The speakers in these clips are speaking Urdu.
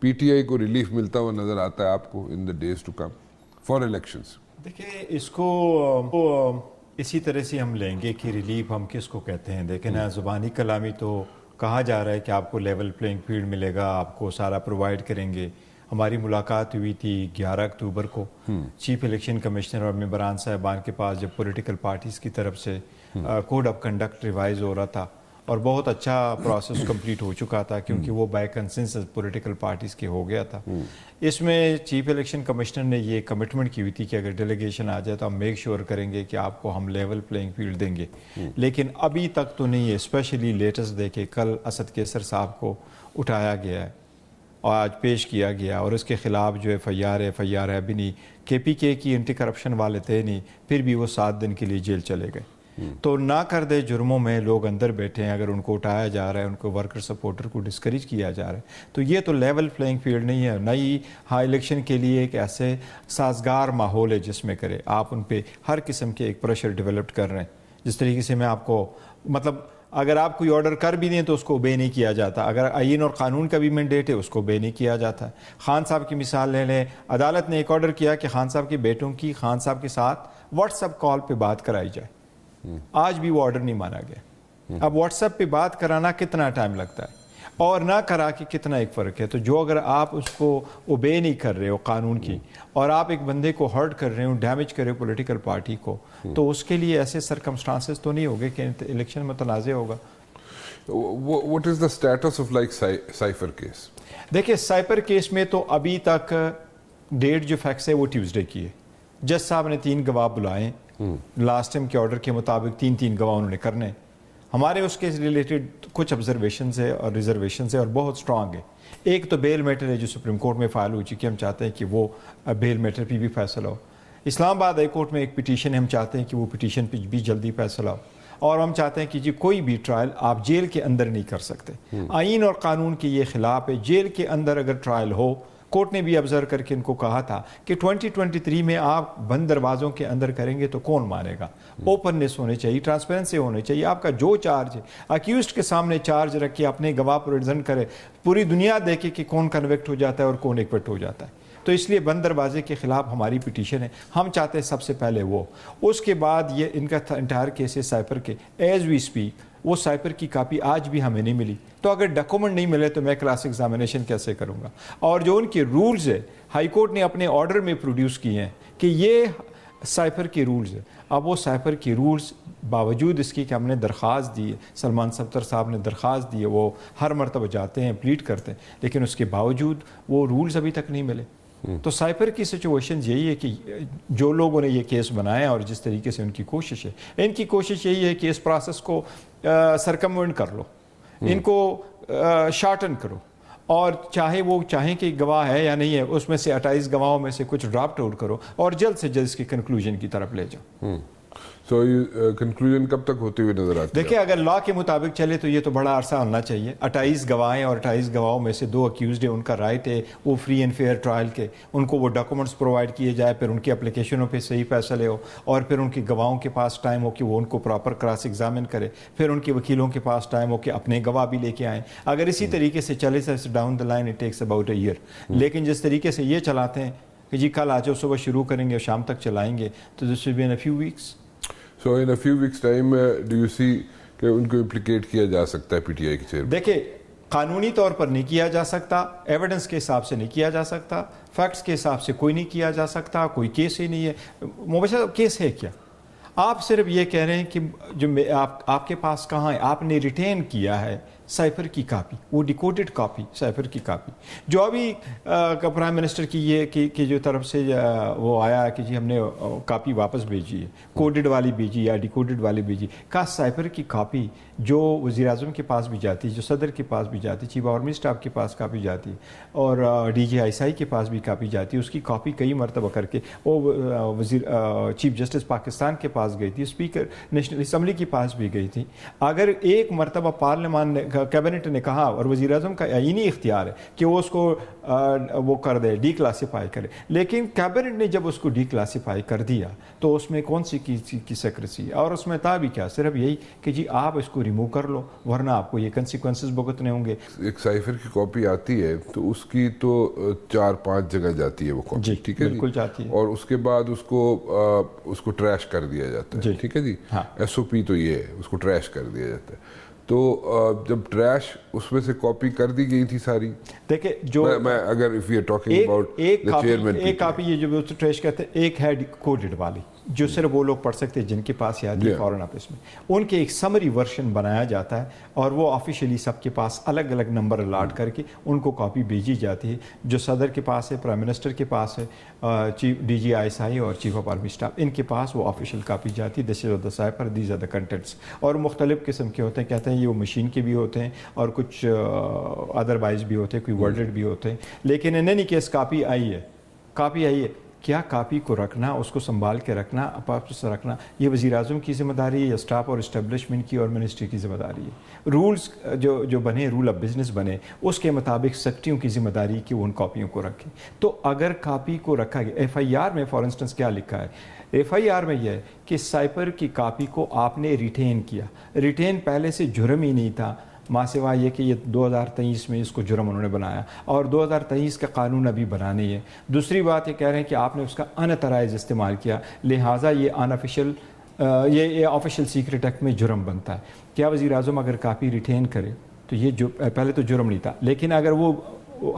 پی ٹی آئی کو ریلیف ملتا ہوا نظر آتا ہے آپ کو in the days to come for elections? دیکھیں اس کو اسی طرح سے ہم لیں گے کہ ریلیف ہم کس کو کہتے ہیں. دیکھیں نا زبانی کلامی تو کہا جا رہا ہے کہ آپ کو لیول پلینگ فیلڈ ملے گا, آپ کو سارا پرووائڈ کریں گے. ہماری ملاقات ہوئی تھی 11 اکتوبر کو چیف الیکشن کمشنر اور ممبران صاحبان کے پاس, جب پولیٹیکل پارٹیز کی طرف سے کوڈ آف کنڈکٹ ریوائز ہو رہا تھا اور بہت اچھا پروسیس کمپلیٹ ہو چکا تھا کیونکہ وہ بائی کنسنسس پولیٹیکل پارٹیز کے ہو گیا تھا. اس میں چیف الیکشن کمشنر نے یہ کمٹمنٹ کی ہوئی تھی کہ اگر ڈیلیگیشن آ جائے تو ہم میک شیور کریں گے کہ آپ کو ہم لیول پلینگ فیلڈ دیں گے. لیکن ابھی تک تو نہیں ہے. اسپیشلی لیٹسٹ دیکھے کل اسد کیسر صاحب کو اٹھایا گیا ہے اور آج پیش کیا گیا اور اس کے خلاف جو ایف آئی آر ہے بھی نہیں. کے پی کے کی اینٹی کرپشن والے تھے نہیں, پھر بھی وہ 7 دن کے لیے جیل چلے گئے. تو نہ کر دے جرموں میں لوگ اندر بیٹھے ہیں, اگر ان کو اٹھایا جا رہا ہے, ان کو ورکر سپورٹر کو ڈسکریج کیا جا رہا ہے, تو یہ تو لیول پلینگ فیلڈ نہیں ہے. نئی الیکشن کے لیے ایک ایسے سازگار ماحول ہے جس میں کرے آپ ان پہ ہر قسم کے ایک پریشر ڈیولپ کر رہے ہیں. جس طریقے سے میں آپ کو مطلب اگر آپ کوئی آرڈر کر بھی دیں تو اس کو اوبے نہیں کیا جاتا. اگر آئین اور قانون کا بھی مینڈیٹ ہے اس کو اوبے نہیں کیا جاتا. خان صاحب کی مثال لے لیں, عدالت نے ایک آرڈر کیا کہ خان صاحب کے بیٹوں کی خان صاحب کے ساتھ واٹس ایپ کال پہ بات کرائی جائے. آج بھی وہ آرڈر نہیں مانا گیا. اب واٹس ایپ پہ بات کرانا کتنا ٹائم لگتا ہے اور نہ کرا کے کتنا ایک فرق ہے. تو جو اگر آپ اس کو اوبے نہیں کر رہے ہو قانون کی اور آپ ایک بندے کو ہرٹ کر رہے ہو, ڈیمیج کر رہے ہو پولیٹیکل پارٹی کو, تو اس کے لیے ایسے سرکمسٹانسز تو نہیں ہوگے کہ الیکشن میں تنازع ہوگا. What is the status of like Cypher case? دیکھیں سائپر کیس میں تو ابھی تک ڈیٹ جو فیکس ہے وہ ٹیوزڈے کی ہے. جج صاحب نے 3 گواہ بلائے لاسٹ ٹائم کے آرڈر کے مطابق 3 گواہ انہوں نے کرنے. ہمارے اس کے ریلیٹڈ کچھ آبزرویشنز ہے اور ریزرویشنز ہے اور بہت سٹرانگ ہے. ایک تو بیل میٹر ہے جو سپریم کورٹ میں فائل ہو چکی ہے, ہم چاہتے ہیں کہ وہ بیل میٹر پہ بھی فیصلہ ہو. اسلام آباد ہائی کورٹ میں ایک پٹیشن ہے, ہم چاہتے ہیں کہ وہ پٹیشن پہ بھی جلدی فیصلہ ہو. اور ہم چاہتے ہیں کہ جی کوئی بھی ٹرائل آپ جیل کے اندر نہیں کر سکتے. آئین اور قانون کے یہ خلاف ہے. جیل کے اندر اگر ٹرائل ہو, کورٹ نے بھی آبزرو کر کے ان کو کہا تھا کہ 2023 میں آپ بند دروازوں کے اندر کریں گے تو کون مانے گا. اوپننس ہونی چاہیے, ٹرانسپیرنسی ہونی چاہیے. آپ کا جو چارج ہے اکیوزڈ کے سامنے چارج رکھے, اپنے گواہ پریزنٹ کرے, پوری دنیا دیکھے کہ کون کنوکٹ ہو جاتا ہے اور کون ایکوٹ ہو جاتا ہے. تو اس لیے بند دروازے کے خلاف ہماری پٹیشن ہے. ہم چاہتے ہیں سب سے پہلے وہ, اس کے بعد یہ ان کا انٹائر کیس ہے سائپر کے. ایز وی اسپیک وہ سائپر کی کاپی آج بھی ہمیں نہیں ملی. تو اگر ڈاکومنٹ نہیں ملے تو میں کلاس ایگزامینیشن کیسے کروں گا. اور جو ان کے رولز ہے ہائی کورٹ نے اپنے آرڈر میں پروڈیوس کیے ہیں کہ یہ سائپر کے رولز ہے. اب وہ سائپر کے رولز باوجود اس کی کہ ہم نے درخواست دی ہے, سلمان صفدر صاحب نے درخواست دی ہے, وہ ہر مرتبہ جاتے ہیں پلیٹ کرتے ہیں, لیکن اس کے باوجود وہ رولز ابھی تک نہیں ملے. تو سائپر کی سچویشن یہی ہے کہ جو لوگوں نے یہ کیس بنایا اور جس طریقے سے ان کی کوشش ہے, ان کی کوشش یہی ہے کہ اس پروسیس کو سرکموینٹ کر لو, ان کو شارٹن کرو, اور چاہے وہ چاہیں کہ گواہ ہے یا نہیں ہے, اس میں سے 28 گواہوں میں سے کچھ ڈراپٹ آؤٹ کرو اور جلد سے جلد اس کی کنکلوژن کی طرف لے جاؤ. سو کنکلوژن کب تک ہوتی ہوئی نظر آتی ہے؟ دیکھیں اگر لا کے مطابق چلے تو یہ تو بڑا عرصہ ہونا چاہیے. 28 گواہ ہیں اور 28 گواہوں میں سے 2 اکیوزڈ ہیں, ان کا رائٹ ہے وہ فری اینڈ فیئر ٹرائل کے, ان کو وہ ڈاکومنٹس پرووائڈ کیے جائے, پھر ان کی اپلیکیشنوں پہ صحیح فیصلے ہو, اور پھر ان کے گواہوں کے پاس ٹائم ہو کہ وہ ان کو پراپر کراس ایگزامن کرے, پھر ان کے وکیلوں کے پاس ٹائم ہو کہ اپنے گواہ بھی لے کے آئیں. اگر اسی طریقے سے چلے down the line it takes about a year. لیکن جس طریقے سے یہ چلاتے ہیں کہ جی کل آ جاؤ, صبح شروع کریں گے اور شام تک چلائیں گے, تو this will be in a few weeks. So in a few weeks time do you see کہ ان کو امپلیکیٹ کیا جا سکتا ہے پی ٹی آئی کے چیئرمین؟ دیکھیں قانونی طور پر نہیں کیا جا سکتا, ایویڈنس کے حساب سے نہیں کیا جا سکتا, فیکٹس کے حساب سے کوئی نہیں کیا جا سکتا, کوئی کیس ہی نہیں ہے. مباشرہ کیس ہے کیا؟ آپ صرف یہ کہہ رہے ہیں کہ جو آپ کے پاس کہاں ہے, آپ نے ریٹین کیا ہے سائفر کی کاپی, وہ ڈیکوڈڈ کاپی, سائفر کی کاپی جو ابھی پرائم منسٹر کی یہ کہ جو طرف سے وہ آیا کہ جی ہم نے کاپی واپس بھیجی ہے, کوڈڈ والی بھیجی یا ڈیکوڈڈ والی بھیجی, کا سائفر کی کاپی جو وزیر اعظم کے پاس بھی جاتی, جو صدر کے پاس بھی جاتی, چیف آرمی اسٹاف کے پاس کاپی جاتی, اور ڈی جی آئی ایس آئی کے پاس بھی کاپی جاتی, اس کی کاپی کئی مرتبہ کر کے وہ چیف جسٹس پاکستان کے پاس گئی تھی, اسپیکر نیشنل اسمبلی کے پاس بھی گئی تھی. اگر ایک مرتبہ پارلیمان کیبنٹ نے کہا اور وزیر اعظم کا آئینی اختیار ہے کہ وہ اس کو وہ کر دے, ڈی کلاسیفائی کرے, لیکن کیبنٹ نے جب اس کو ڈی کلاسیفائی کر دیا تو اس میں کون سی کی سیکریسی, اور اس میں تھا بھی کیا, صرف یہی کہ جی آپ اس کو ریموو کر لو ورنہ آپ کو یہ کنسیکوینسز بھگتنے ہوں گے. ایک سائفر کی کاپی آتی ہے تو اس کی تو 4-5 جگہ جاتی ہے وہ کاپی, ٹھیک ہے بالکل جاتی ہے, اور اس کے بعد اس کو ٹریش کر دیا جاتا ہے, ٹھیک ہے جی, ایس او پی تو یہ ہے, اس کو ٹریش کر دیا جاتا ہے. تو جب ٹریش اس میں سے کاپی کر دی گئی تھی ساری, دیکھیں جو میں اگر if we are talking about the chairman, ایک کاپی یہ جو ٹریش کرتے ہیں, ایک ہے کوڈڈ والی جو صرف وہ لوگ پڑھ سکتے ہیں جن کے پاس یہ آتی ہے فارن آفس میں, ان کے ایک سمری ورژن بنایا جاتا ہے اور وہ آفیشیلی سب کے پاس الگ الگ نمبر الاٹ کر کے ان کو کاپی بھیجی جاتی ہے, جو صدر کے پاس ہے, پرائم منسٹر کے پاس ہے, chief D G I S I اور چیف آف آرمی اسٹاف, ان کے پاس وہ آفیشیل کاپی جاتی ہے. This is the cipher, these are the contents, اور مختلف قسم کے ہوتے ہیں, کہتے ہیں یہ وہ مشین کے بھی ہوتے ہیں اور کچھ ادروائز بھی ہوتے ہیں, کوئی ورڈڈ بھی ہوتے ہیں, لیکن ان اینی کیس کاپی آئی ہے. کیا کاپی کو رکھنا, اس کو سنبھال کے رکھنا, اپاس رکھنا, یہ وزیر اعظم کی ذمہ داری ہے یا اسٹاف اور اسٹیبلشمنٹ کی اور منسٹری کی ذمہ داری ہے؟ رولز جو بنے, رول آف بزنس بنے, اس کے مطابق سیکرٹریوں کی ذمہ داری کہ وہ ان کاپیوں کو رکھیں. تو اگر کاپی کو رکھا گیا, ایف آئی آر میں فار انسٹنس کیا لکھا ہے, ایف آئی آر میں یہ ہے کہ سائپر کی کاپی کو آپ نے ریٹین کیا. ریٹین پہلے سے جرم ہی نہیں تھا, ماں سوائے یہ کہ یہ 2023 میں اس کو جرم انہوں نے بنایا اور 2023 کا قانون ابھی بنانے ہے. دوسری بات یہ کہہ رہے ہیں کہ آپ نے اس کا انترائز استعمال کیا, لہٰذا یہ انآفیشیل یہ آفیشیل سیکرٹ ایکٹ میں جرم بنتا ہے. کیا وزیر اعظم اگر کاپی ریٹین کرے تو یہ جو پہلے تو جرم نہیں تھا, لیکن اگر وہ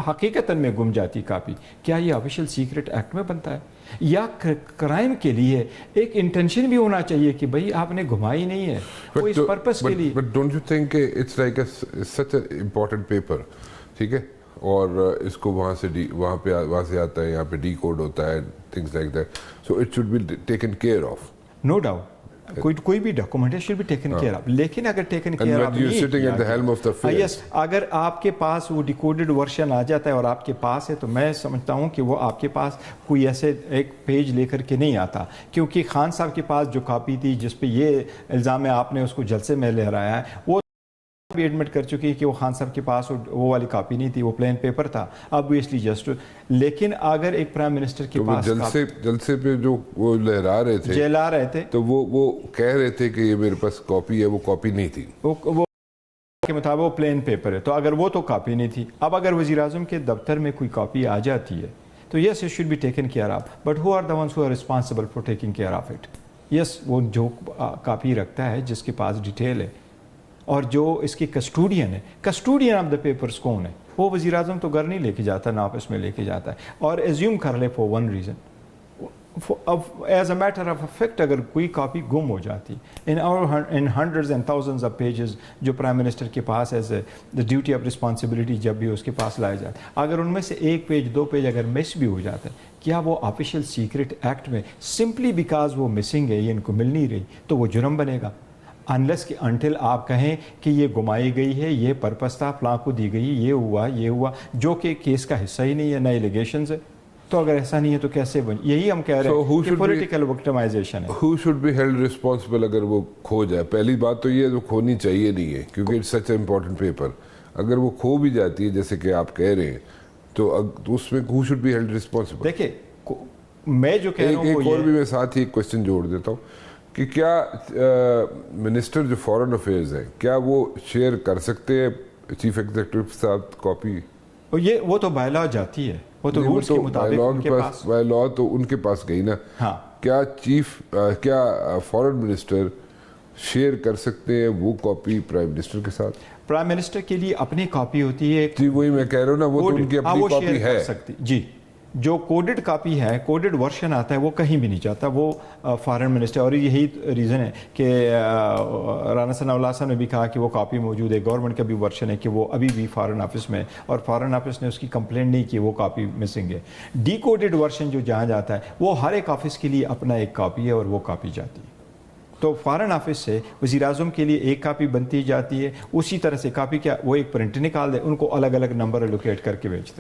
حقیقتاً میں گم جاتی کاپی, کیا یہ آفیشیل سیکرٹ ایکٹ میں بنتا ہے؟ یا کرائم کے لیے ایک انٹینشن بھی ہونا چاہیے کہ بھئی آپ نے گھمائی نہیں ہے, وہ اس پرپس کے لیے. But don't you think it's like such an important paper, ٹھیک ہے, اور اس کو وہاں سے آتا ہے, یہاں پہ ڈی کوڈ ہوتا ہے, things like that, so it should be taken care of. No doubt. کوئی بھی document should be taken care of, لیکن اگر ٹیکن کیئر آف یس, اگر آپ کے پاس وہ ڈیکوڈڈ ورژن آ جاتا ہے اور آپ کے پاس ہے, تو میں سمجھتا ہوں کہ وہ آپ کے پاس کوئی ایسے ایک پیج لے کر کے نہیں آتا, کیونکہ خان صاحب کے پاس جو کاپی تھی جس پہ یہ الزام ہے آپ نے اس کو جلسے میں لہرایا ہے, وہ بھی ایڈمٹ کر چکی ہے کہ وہ خان صاحب کے پاس وہ والی کاپی نہیں تھی, وہ پلین پیپر تھا obviously just. لیکن اگر ایک پرائم منسٹر کے پاس جلسے پہ جو وہ لہرا رہے تھے, جلا رہے تھے, تو وہ کہہ رہے تھے کہ یہ میرے پاس کاپی ہے, وہ کاپی نہیں تھی, وہ کے مطابق وہ پلین پیپر ہے, تو اگر وہ تو کاپی نہیں تھی. اب اگر وزیر اعظم کے دفتر میں کوئی کاپی آ جاتی ہے تو yes it should be taken care of, but who are the ones who are responsible for taking care of it. Yes, وہ جو کاپی رکھتا ہے جس کے پاس ڈیٹیل ہے اور جو اس کی کسٹوڈین ہے, کسٹوڈین آف دا پیپرز کون ہے, وہ وزیر اعظم تو گھر نہیں لے کے جاتا, نہ آفس میں لے کے جاتا ہے. اور ایزیوم کر لے for one reason, as a matter of fact اگر کوئی کاپی گم ہو جاتی in hundreds and thousands of pages جو پرائم منسٹر کے پاس as a the duty of responsibility جب بھی اس کے پاس لایا جاتا ہے, اگر ان میں سے ایک پیج 2 پیج اگر مس بھی ہو جاتا ہے, کیا وہ آفیشیل سیکرٹ ایکٹ میں سمپلی بیکاز وہ مسنگ ہے, یہ ان کو مل نہیں رہی, تو وہ جرم بنے گا؟ انلیس کہ انٹل آپ کہیں کہ یہ گمائی گئی ہے, یہ پرپس تھا, فلاں کو دی گئی, یہ ہوا جو کہ کیس کا حصہ ہی نہیں ہے, نہ ایلیگیشنز ہے. تو اگر ایسا نہیں ہے تو کیسے یہی ہم کہہ رہے ہیں کہ پولیٹیکل وکٹمائزیشن ہے. Who should be held responsible اگر وہ کھو جائے؟ پہلی بات تو یہ کھونی چاہیے نہیں ہے, کیونکہ it's such a important paper. اگر وہ کھو بھی جاتی ہے جیسے کہ آپ کہہ رہے ہیں, تو اس میں who should be held responsible؟ دیکھیں میں جو کہہ رہا ہوں ایک اور بھی میں ساتھ ہی ایک کوشچن جوڑ دیتا ہوں کہ کیا منسٹر جو فارن افیئرز ہیں, کیا وہ شیئر کر سکتے ہیں چیف ایگزیکٹو کے ساتھ کاپی؟ وہ تو بائی لا جاتی ہے, وہ تو رولز کے مطابق ان کے پاس, بائی لا تو ان کے پاس گئی نا. ہاں, کیا فارن منسٹر شیئر کر سکتے ہیں وہ کاپی پرائم منسٹر کے ساتھ؟ پرائم منسٹر کے لیے اپنی کاپی ہوتی ہے. جی وہی میں کہہ رہا ہوں نا, وہ تو ان کی اپنی کاپی ہے. جی, جو کوڈڈ کاپی ہے, کوڈڈ ورژن آتا ہے, وہ کہیں بھی نہیں جاتا, وہ فارن منسٹر. اور یہی ریزن ہے کہ رانا ثناء اللہ صاحب نے بھی کہا کہ وہ کاپی موجود ہے, گورنمنٹ کا بھی ورژن ہے کہ وہ ابھی بھی فارن آفس میں, اور فارن آفس نے اس کی کمپلینٹ نہیں کی, وہ کاپی مسنگ ہے. ڈی کوڈڈ ورژن جو جہاں جاتا ہے وہ ہر ایک آفس کے لیے اپنا ایک کاپی ہے اور وہ کاپی جاتی ہے. تو فارن آفس سے وزیر اعظم کے لیے ایک کاپی بنتی جاتی ہے, اسی طرح سے کاپی کیا وہ ایک پرنٹ نکال دے, ان کو الگ الگ نمبر الوکیٹ کر کے بھیجتے.